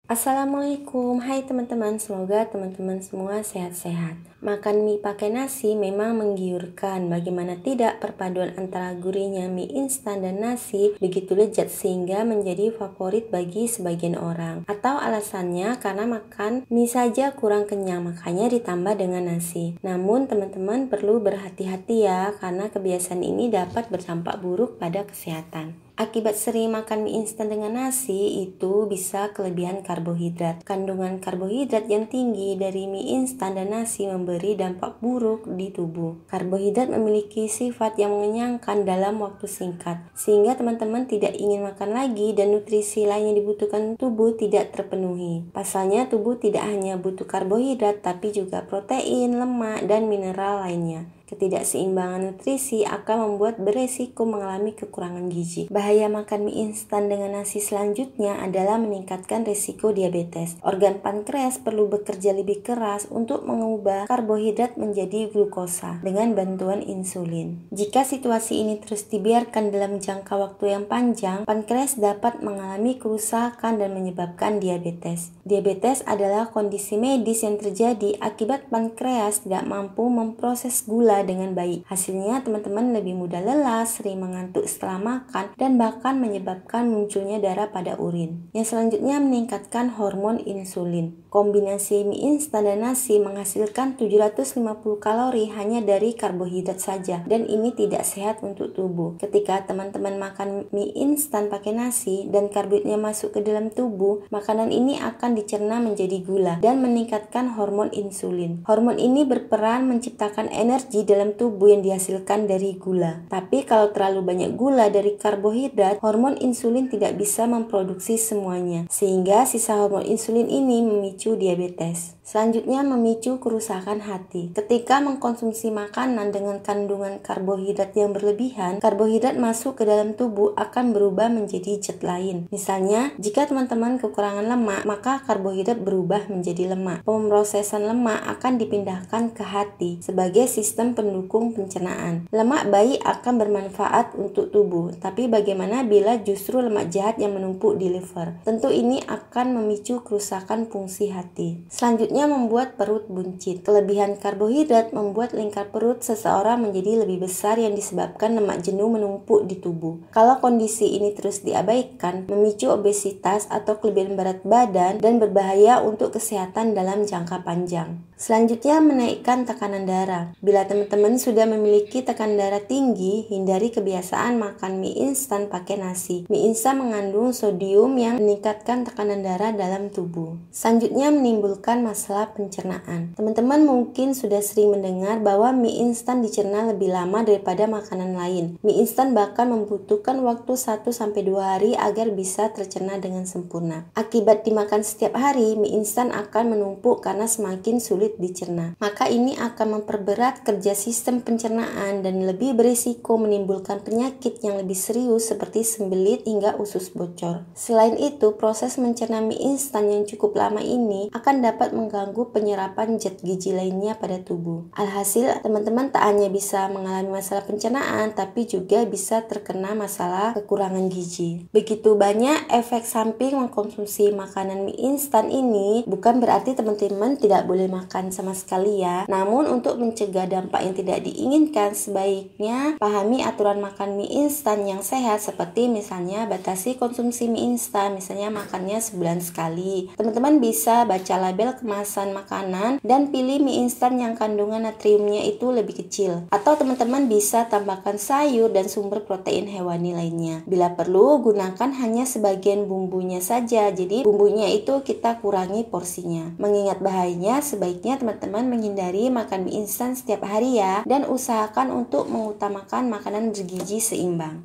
Assalamualaikum, hai teman-teman, semoga teman-teman semua sehat-sehat. Makan mie pakai nasi memang menggiurkan, bagaimana tidak perpaduan antara gurihnya mie instan dan nasi begitu lezat sehingga menjadi favorit bagi sebagian orang. Atau alasannya karena makan mie saja kurang kenyang, makanya ditambah dengan nasi. Namun teman-teman perlu berhati-hati ya, karena kebiasaan ini dapat berdampak buruk pada kesehatan. Akibat sering makan mie instan dengan nasi itu bisa kelebihan karbohidrat. Kandungan karbohidrat yang tinggi dari mie instan dan nasi memberi dampak buruk di tubuh. Karbohidrat memiliki sifat yang mengenyangkan dalam waktu singkat, sehingga teman-teman tidak ingin makan lagi dan nutrisi lain yang dibutuhkan tubuh tidak terpenuhi. Pasalnya tubuh tidak hanya butuh karbohidrat tapi juga protein, lemak, dan mineral lainnya. Ketidakseimbangan nutrisi akan membuat beresiko mengalami kekurangan gizi. Bahaya makan mie instan dengan nasi selanjutnya adalah meningkatkan risiko diabetes. Organ pankreas perlu bekerja lebih keras untuk mengubah karbohidrat menjadi glukosa dengan bantuan insulin. Jika situasi ini terus dibiarkan dalam jangka waktu yang panjang, pankreas dapat mengalami kerusakan dan menyebabkan diabetes. Diabetes adalah kondisi medis yang terjadi akibat pankreas tidak mampu memproses gula dengan baik. Hasilnya teman-teman lebih mudah lelah, sering mengantuk setelah makan, dan bahkan menyebabkan munculnya darah pada urin. Yang selanjutnya meningkatkan hormon insulin. Kombinasi mie instan dan nasi menghasilkan 750 kalori hanya dari karbohidrat saja, dan ini tidak sehat untuk tubuh. Ketika teman-teman makan mie instan pakai nasi dan karbohidratnya masuk ke dalam tubuh, makanan ini akan dicerna menjadi gula dan meningkatkan hormon insulin. Hormon ini berperan menciptakan energi dalam tubuh yang dihasilkan dari gula. Tapi kalau terlalu banyak gula dari karbohidrat, hormon insulin tidak bisa memproduksi semuanya, sehingga sisa hormon insulin ini memicu diabetes. Selanjutnya memicu kerusakan hati. Ketika mengkonsumsi makanan dengan kandungan karbohidrat yang berlebihan, karbohidrat masuk ke dalam tubuh akan berubah menjadi zat lain. Misalnya, jika teman-teman kekurangan lemak, maka karbohidrat berubah menjadi lemak. Pemrosesan lemak akan dipindahkan ke hati sebagai sistem pendukung pencernaan. Lemak baik akan bermanfaat untuk tubuh, tapi bagaimana bila justru lemak jahat yang menumpuk di liver? Tentu ini akan memicu kerusakan fungsi hati. Selanjutnya membuat perut buncit. Kelebihan karbohidrat membuat lingkar perut seseorang menjadi lebih besar yang disebabkan lemak jenuh menumpuk di tubuh. Kalau kondisi ini terus diabaikan, memicu obesitas atau kelebihan berat badan dan berbahaya untuk kesehatan dalam jangka panjang. Selanjutnya menaikkan tekanan darah. Bila teman-teman sudah memiliki tekanan darah tinggi, hindari kebiasaan makan mie instan pakai nasi. Mie instan mengandung sodium yang meningkatkan tekanan darah dalam tubuh. Selanjutnya menimbulkan masalah pencernaan. Teman-teman mungkin sudah sering mendengar bahwa mie instan dicerna lebih lama daripada makanan lain. Mie instan bahkan membutuhkan waktu 1-2 hari agar bisa tercerna dengan sempurna. Akibat dimakan setiap hari, mie instan akan menumpuk karena semakin sulit dicerna. Maka ini akan memperberat kerja sistem pencernaan dan lebih berisiko menimbulkan penyakit yang lebih serius seperti sembelit hingga usus bocor. Selain itu, proses mencerna mie instan yang cukup lama ini akan dapat mengganggu penyerapan zat gizi lainnya pada tubuh. Alhasil, teman-teman tak hanya bisa mengalami masalah pencernaan, tapi juga bisa terkena masalah kekurangan gizi. Begitu banyak efek samping mengkonsumsi makanan mie instan ini, bukan berarti teman-teman tidak boleh makan sama sekali ya. Namun untuk mencegah dampak yang tidak diinginkan, sebaiknya pahami aturan makan mie instan yang sehat, seperti misalnya batasi konsumsi mie instan, misalnya makannya sebulan sekali. Teman-teman bisa baca label kemasan makanan dan pilih mie instan yang kandungan natriumnya itu lebih kecil. Atau teman-teman bisa tambahkan sayur dan sumber protein hewani lainnya. Bila perlu, gunakan hanya sebagian bumbunya saja, jadi bumbunya itu kita kurangi porsinya. Mengingat bahayanya, sebaiknya teman-teman menghindari makan mie instan setiap hari ya, dan usahakan untuk mengutamakan makanan bergizi seimbang.